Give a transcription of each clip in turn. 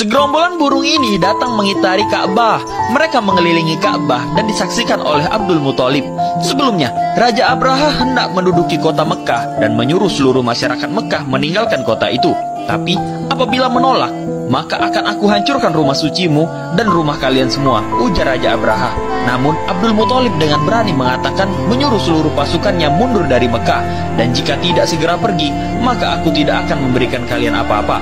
Segerombolan burung ini datang mengitari Ka'bah. Mereka mengelilingi Ka'bah dan disaksikan oleh Abdul Muthalib. Sebelumnya, Raja Abraha hendak menduduki kota Mekah dan menyuruh seluruh masyarakat Mekah meninggalkan kota itu. Tapi, apabila menolak, maka akan aku hancurkan rumah sucimu dan rumah kalian semua, ujar Raja Abraha. Namun, Abdul Muthalib dengan berani mengatakan menyuruh seluruh pasukannya mundur dari Mekah. Dan jika tidak segera pergi, maka aku tidak akan memberikan kalian apa-apa.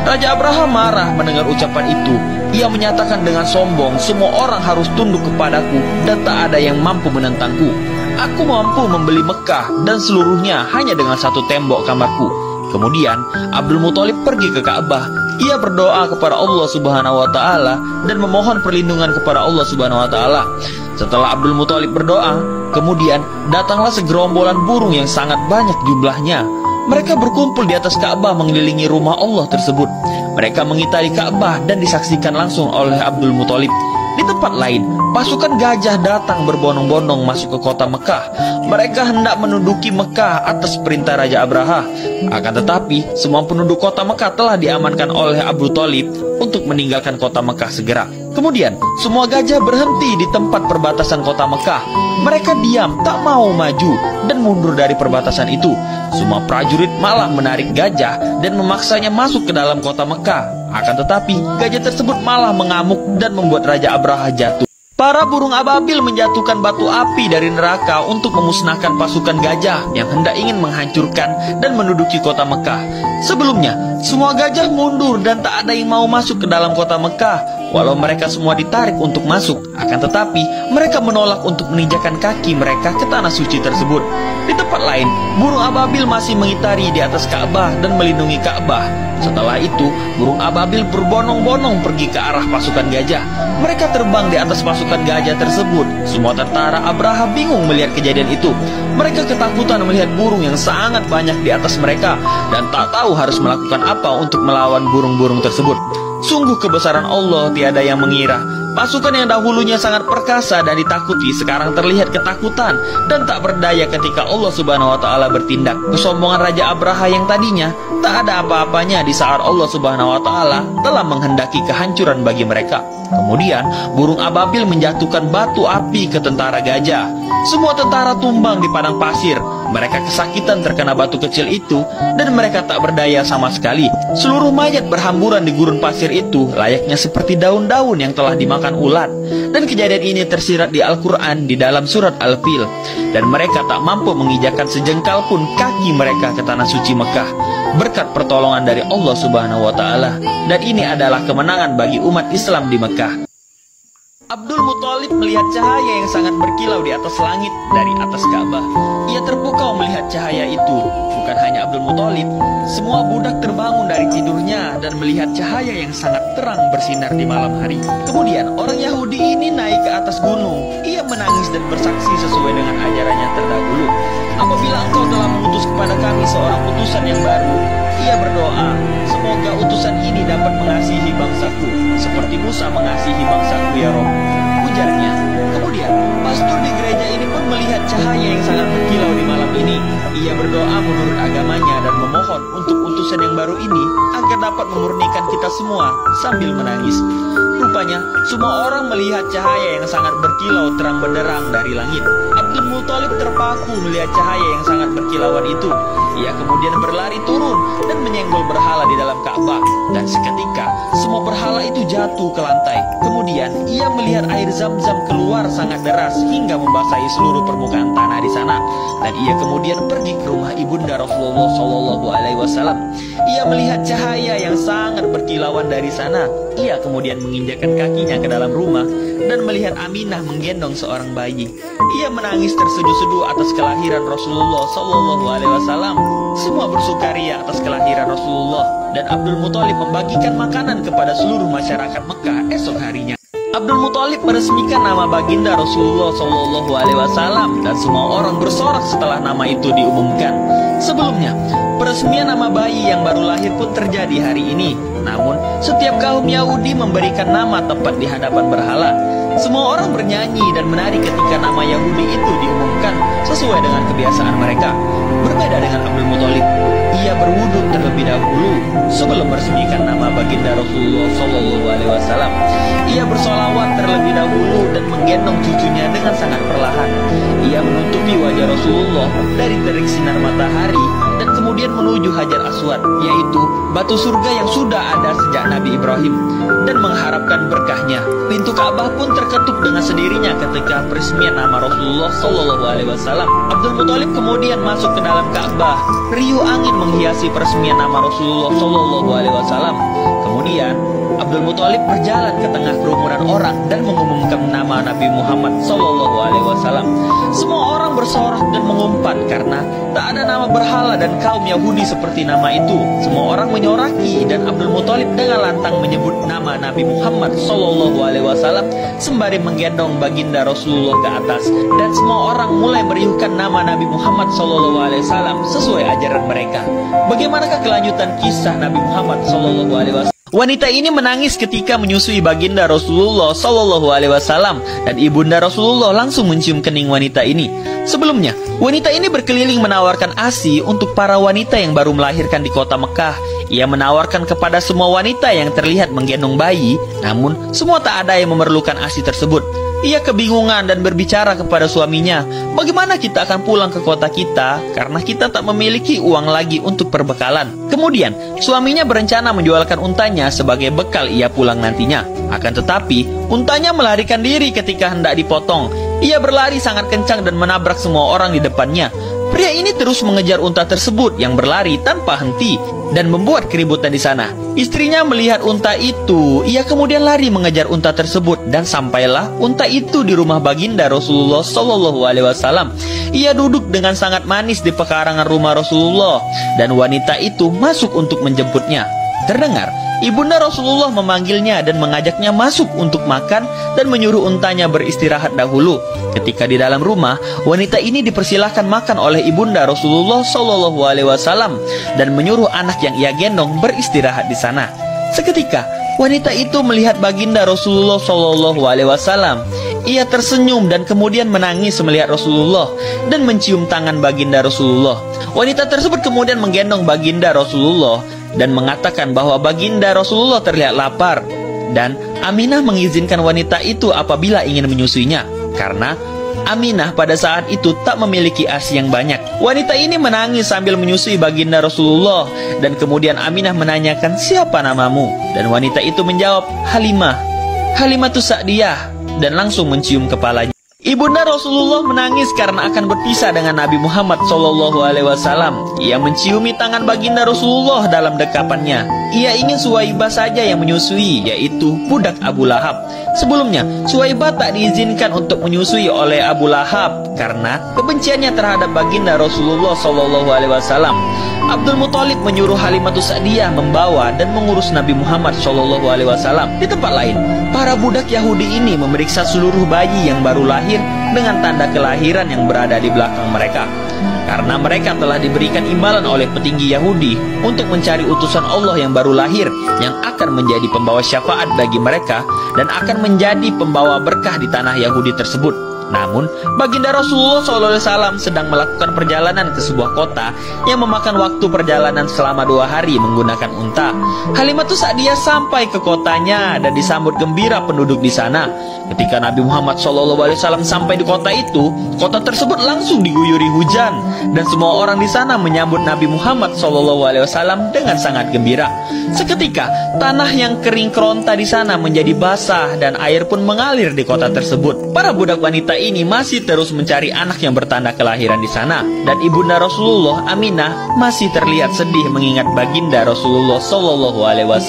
Raja Abraha marah mendengar ucapan itu. Ia menyatakan dengan sombong, semua orang harus tunduk kepadaku dan tak ada yang mampu menentangku. Aku mampu membeli Mekah dan seluruhnya hanya dengan satu tembok kamarku. Kemudian Abdul Muthalib pergi ke Ka'bah. Ia berdoa kepada Allah Subhanahu wa taala dan memohon perlindungan kepada Allah Subhanahu wa taala. Setelah Abdul Muthalib berdoa, kemudian datanglah segerombolan burung yang sangat banyak jumlahnya. Mereka berkumpul di atas Ka'bah mengelilingi rumah Allah tersebut. Mereka mengitari Ka'bah dan disaksikan langsung oleh Abdul Muthalib. Di tempat lain, pasukan gajah datang berbondong-bondong masuk ke kota Mekah. Mereka hendak menduduki Mekah atas perintah Raja Abraha. Akan tetapi, semua penduduk kota Mekah telah diamankan oleh Abu Thalib untuk meninggalkan kota Mekah segera. Kemudian, semua gajah berhenti di tempat perbatasan kota Mekah. Mereka diam, tak mau maju dan mundur dari perbatasan itu. Semua prajurit malah menarik gajah dan memaksanya masuk ke dalam kota Mekah. Akan tetapi, gajah tersebut malah mengamuk dan membuat Raja Abraha jatuh. Para burung ababil menjatuhkan batu api dari neraka untuk memusnahkan pasukan gajah yang hendak ingin menghancurkan dan menduduki kota Mekah. Sebelumnya, semua gajah mundur dan tak ada yang mau masuk ke dalam kota Mekah. Walau mereka semua ditarik untuk masuk, akan tetapi mereka menolak untuk menginjakan kaki mereka ke tanah suci tersebut. Di tempat lain, burung ababil masih mengitari di atas Ka'bah dan melindungi Ka'bah. Setelah itu, burung ababil berbondong-bondong pergi ke arah pasukan gajah. Mereka terbang di atas pasukan gajah tersebut. Semua tentara Abraha bingung melihat kejadian itu. Mereka ketakutan melihat burung yang sangat banyak di atas mereka dan tak tahu harus melakukan apa untuk melawan burung-burung tersebut. Sungguh kebesaran Allah tiada yang mengira. Pasukan yang dahulunya sangat perkasa dan ditakuti sekarang terlihat ketakutan dan tak berdaya ketika Allah Subhanahu wa taala bertindak. Kesombongan Raja Abraha yang tadinya tak ada apa-apanya di saat Allah Subhanahu wa taala telah menghendaki kehancuran bagi mereka. Kemudian burung ababil menjatuhkan batu api ke tentara gajah. Semua tentara tumbang di padang pasir. Mereka kesakitan terkena batu kecil itu dan mereka tak berdaya sama sekali. Seluruh mayat berhamburan di gurun pasir itu layaknya seperti daun-daun yang telah dimakan ulat. Dan kejadian ini tersirat di Al-Quran di dalam surat Al-Fil. Dan mereka tak mampu menginjakkan sejengkal pun kaki mereka ke tanah suci Mekah berkat pertolongan dari Allah Subhanahu wa taala. Dan ini adalah kemenangan bagi umat Islam di Mekah. Abdul Muthalib melihat cahaya yang sangat berkilau di atas langit dari atas Ka'bah. Ia terpukau melihat cahaya itu. Bukan hanya Abdul Muthalib, semua budak terbangun dari tidurnya dan melihat cahaya yang sangat terang bersinar di malam hari. Kemudian orang Yahudi ini naik ke atas gunung. Ia menangis dan bersaksi sesuai dengan ajarannya terdahulu. Apabila engkau telah mengutus kepada kami seorang utusan yang baru, ia berdoa, semoga utusan ini dapat mengasihi bangsaku seperti Musa mengasihi bangsaku ya Rob, ujarnya. Kemudian pastor di gereja ini pun melihat cahaya yang sangat berkilau di malam ini. Ia berdoa menurut agamanya dan memohon untuk utusan yang baru ini agar dapat memurnikan kita semua sambil menangis. Rupanya semua orang melihat cahaya yang sangat berkilau terang benderang dari langit. Abdul Muthalib terpaku melihat cahaya yang sangat berkilauan itu. Ia kemudian berlari turun dan menyenggol berhala di dalam Ka'bah. Dan seketika semua berhala itu jatuh ke lantai. Kemudian ia melihat air Zam-Zam keluar sangat deras hingga membasahi seluruh permukaan tanah di sana. Dan ia kemudian pergi ke rumah ibunda Rasulullah SAW. Ia melihat cahaya yang sangat berkilauan dari sana. Ia kemudian menginjakkan kakinya ke dalam rumah dan melihat Aminah menggendong seorang bayi. Ia menangis terseduh-seduh atas kelahiran Rasulullah SAW. Semua bersukaria atas kelahiran Rasulullah dan Abdul Muthalib membagikan makanan kepada seluruh masyarakat Mekah esok harinya. Abdul Muthalib meresmikan nama baginda Rasulullah SAW dan semua orang bersorak setelah nama itu diumumkan. Sebelumnya, peresmian nama bayi yang baru lahir pun terjadi hari ini. Namun, setiap kaum Yahudi memberikan nama tepat di hadapan berhala. Semua orang bernyanyi dan menari ketika nama Yahudi itu diumumkan sesuai dengan kebiasaan mereka. Berbeda dengan Abdul Muthalib, ia berwudu terlebih dahulu sebelum meresmikan nama baginda Rasulullah SAW. Ia bersolawat terlebih dahulu dan menggendong cucunya dengan sangat perlahan. Ia menutupi wajah Rasulullah dari terik sinar matahari dan kemudian menuju Hajar Aswad, yaitu batu surga yang sudah ada sejak Nabi Ibrahim, dan mengharapkan berkahnya. Pintu Ka'bah pun terketuk dengan sendirinya ketika peresmian nama Rasulullah SAW. Abdul Muthalib kemudian masuk ke dalam Ka'bah. Riuh angin menghiasi peresmian nama Rasulullah SAW. Kemudian Abdul Muthalib berjalan ke tengah kerumunan orang dan mengumumkan nama Nabi Muhammad SAW. Semua orang bersorak dan mengumpat karena tak ada nama berhala dan kaum Yahudi seperti nama itu. Semua orang menyoraki dan Abdul Muthalib dengan lantang menyebut nama Nabi Muhammad SAW sembari menggendong baginda Rasulullah ke atas. Dan semua orang mulai meriuhkan nama Nabi Muhammad SAW sesuai ajaran mereka. Bagaimanakah kelanjutan kisah Nabi Muhammad SAW? Wanita ini menangis ketika menyusui baginda Rasulullah SAW dan ibunda Rasulullah langsung mencium kening wanita ini. Sebelumnya, wanita ini berkeliling menawarkan ASI untuk para wanita yang baru melahirkan di kota Mekah. Ia menawarkan kepada semua wanita yang terlihat menggendong bayi, namun semua tak ada yang memerlukan ASI tersebut. Ia kebingungan dan berbicara kepada suaminya, bagaimana kita akan pulang ke kota kita karena kita tak memiliki uang lagi untuk perbekalan. Kemudian, suaminya berencana menjualkan untanya sebagai bekal ia pulang nantinya. Akan tetapi, untanya melarikan diri ketika hendak dipotong. Ia berlari sangat kencang dan menabrak semua orang di depannya. Pria ini terus mengejar unta tersebut yang berlari tanpa henti dan membuat keributan di sana. Istrinya melihat unta itu, ia kemudian lari mengejar unta tersebut dan sampailah unta itu di rumah baginda Rasulullah SAW. Ia duduk dengan sangat manis di pekarangan rumah Rasulullah dan wanita itu masuk untuk menjemputnya. Terdengar ibunda Rasulullah memanggilnya dan mengajaknya masuk untuk makan dan menyuruh untanya beristirahat dahulu. Ketika di dalam rumah, wanita ini dipersilahkan makan oleh ibunda Rasulullah SAW dan menyuruh anak yang ia gendong beristirahat di sana. Seketika, wanita itu melihat baginda Rasulullah SAW. Ia tersenyum dan kemudian menangis melihat Rasulullah dan mencium tangan baginda Rasulullah. Wanita tersebut kemudian menggendong baginda Rasulullah dan mengatakan bahwa baginda Rasulullah terlihat lapar, dan Aminah mengizinkan wanita itu apabila ingin menyusuinya karena Aminah pada saat itu tak memiliki ASI yang banyak. Wanita ini menangis sambil menyusui baginda Rasulullah dan kemudian Aminah menanyakan, siapa namamu? Dan wanita itu menjawab, Halimah, Halimatus Sa'diyah, dan langsung mencium kepalanya. Ibunda Rasulullah menangis karena akan berpisah dengan Nabi Muhammad SAW. Ia menciumi tangan baginda Rasulullah dalam dekapannya. Ia ingin Suwaibah saja yang menyusui, yaitu budak Abu Lahab. Sebelumnya, Suwaibah tak diizinkan untuk menyusui oleh Abu Lahab karena kebenciannya terhadap baginda Rasulullah SAW. Abdul Muthalib menyuruh Halimatus Sa'diyah membawa dan mengurus Nabi Muhammad SAW. Di tempat lain, para budak Yahudi ini memeriksa seluruh bayi yang baru lahir dengan tanda kelahiran yang berada di belakang mereka. Karena mereka telah diberikan imbalan oleh petinggi Yahudi untuk mencari utusan Allah yang baru lahir, yang akan menjadi pembawa syafaat bagi mereka dan akan menjadi pembawa berkah di tanah Yahudi tersebut. Namun, baginda Rasulullah SAW sedang melakukan perjalanan ke sebuah kota yang memakan waktu perjalanan selama 2 hari menggunakan unta. Halimatus Sa'diyah sampai ke kotanya dan disambut gembira penduduk di sana. Ketika Nabi Muhammad SAW sampai di kota itu, kota tersebut langsung diguyuri hujan dan semua orang di sana menyambut Nabi Muhammad SAW dengan sangat gembira. Seketika, tanah yang kering keronta di sana menjadi basah dan air pun mengalir di kota tersebut. Para budak wanita ini masih terus mencari anak yang bertanda kelahiran di sana, dan ibunda Rasulullah Aminah masih terlihat sedih mengingat baginda Rasulullah SAW.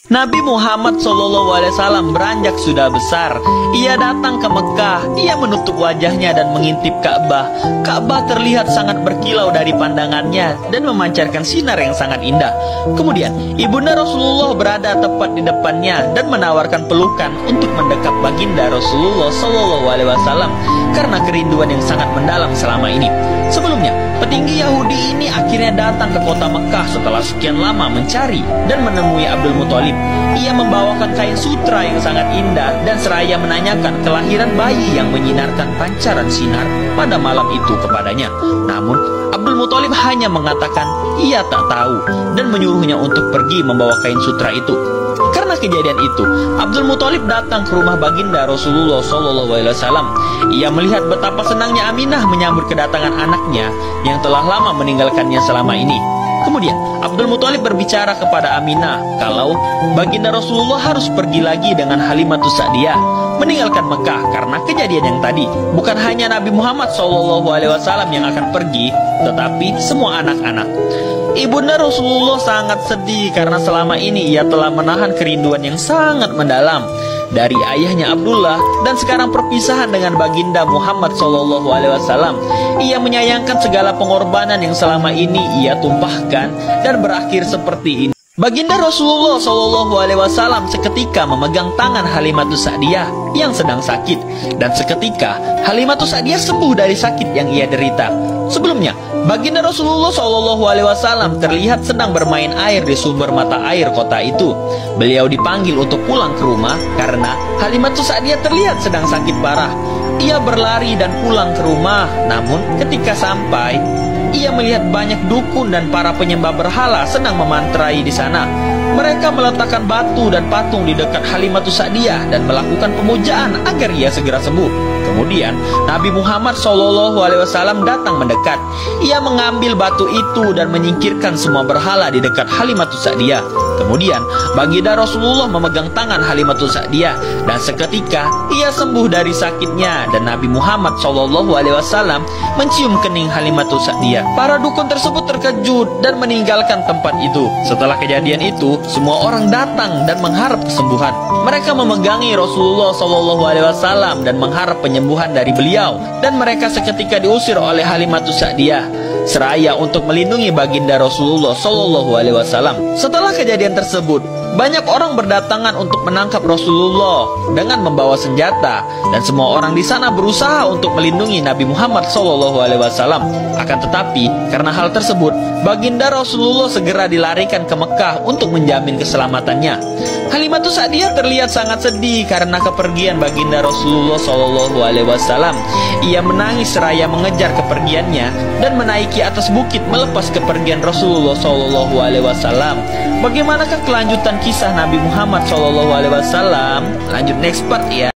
Nabi Muhammad SAW beranjak sudah besar. Ia datang ke Mekah. Ia menutup wajahnya dan mengintip Ka'bah. Ka'bah terlihat sangat berkilau dari pandangannya dan memancarkan sinar yang sangat indah. Kemudian ibunda Rasulullah berada tepat di depannya dan menawarkan pelukan untuk mendekap baginda Rasulullah SAW karena kerinduan yang sangat mendalam selama ini. Sebelumnya, Petinggi Yahudi ini akhirnya datang ke kota Mekah setelah sekian lama mencari dan menemui Abdul Muthalib. Ia membawakan kain sutra yang sangat indah dan seraya menanyakan kelahiran bayi yang menyinarkan pancaran sinar pada malam itu kepadanya. Namun, Abdul Muthalib hanya mengatakan ia tak tahu dan menyuruhnya untuk pergi membawa kain sutra itu. Karena kejadian itu, Abdul Muthalib datang ke rumah baginda Rasulullah SAW. Ia melihat betapa senangnya Aminah menyambut kedatangan anaknya yang telah lama meninggalkannya selama ini. Kemudian, Abdul Muthalib berbicara kepada Aminah kalau baginda Rasulullah harus pergi lagi dengan Halimatus Sa'diyah meninggalkan Mekah karena kejadian yang tadi. Bukan hanya Nabi Muhammad SAW yang akan pergi, tetapi semua anak-anak. Ibunda Rasulullah sangat sedih karena selama ini ia telah menahan kerinduan yang sangat mendalam dari ayahnya Abdullah dan sekarang perpisahan dengan baginda Muhammad SAW. Ia menyayangkan segala pengorbanan yang selama ini ia tumpahkan dan berakhir seperti ini. Baginda Rasulullah SAW seketika memegang tangan Halimatus Sa'diyah yang sedang sakit, dan seketika Halimatus Sa'diyah sembuh dari sakit yang ia derita. Sebelumnya, baginda Rasulullah SAW terlihat sedang bermain air di sumber mata air kota itu. Beliau dipanggil untuk pulang ke rumah karena Halimatus Sa'diyah terlihat sedang sakit parah. Ia berlari dan pulang ke rumah, namun ketika sampai, ia melihat banyak dukun dan para penyembah berhala sedang memantrai di sana. Mereka meletakkan batu dan patung di dekat Halimatus Sa'diyah dan melakukan pemujaan agar ia segera sembuh. Kemudian Nabi Muhammad SAW datang mendekat. Ia mengambil batu itu dan menyingkirkan semua berhala di dekat Halimatus Sa'diyah. Kemudian baginda Rasulullah memegang tangan Halimatus Sa'diyah dan seketika ia sembuh dari sakitnya, dan Nabi Muhammad SAW mencium kening Halimatus Sa'diyah. Para dukun tersebut terkejut dan meninggalkan tempat itu. Setelah kejadian itu, semua orang datang dan mengharap kesembuhan. Mereka memegangi Rasulullah SAW dan mengharap penyembuhan dari beliau, dan mereka seketika diusir oleh Halimatus Sa'diyah seraya untuk melindungi baginda Rasulullah SAW. Setelah kejadian tersebut, banyak orang berdatangan untuk menangkap Rasulullah dengan membawa senjata, dan semua orang di sana berusaha untuk melindungi Nabi Muhammad SAW. Akan tetapi, karena hal tersebut, baginda Rasulullah segera dilarikan ke Mekah untuk menjamin keselamatannya. Halimatus Sa'diyah terlihat sangat sedih karena kepergian baginda Rasulullah SAW. Ia menangis seraya mengejar kepergiannya dan menaiki atas bukit melepas kepergian Rasulullah SAW. Bagaimanakah kelanjutan kisah Nabi Muhammad SAW? Lanjut next part ya.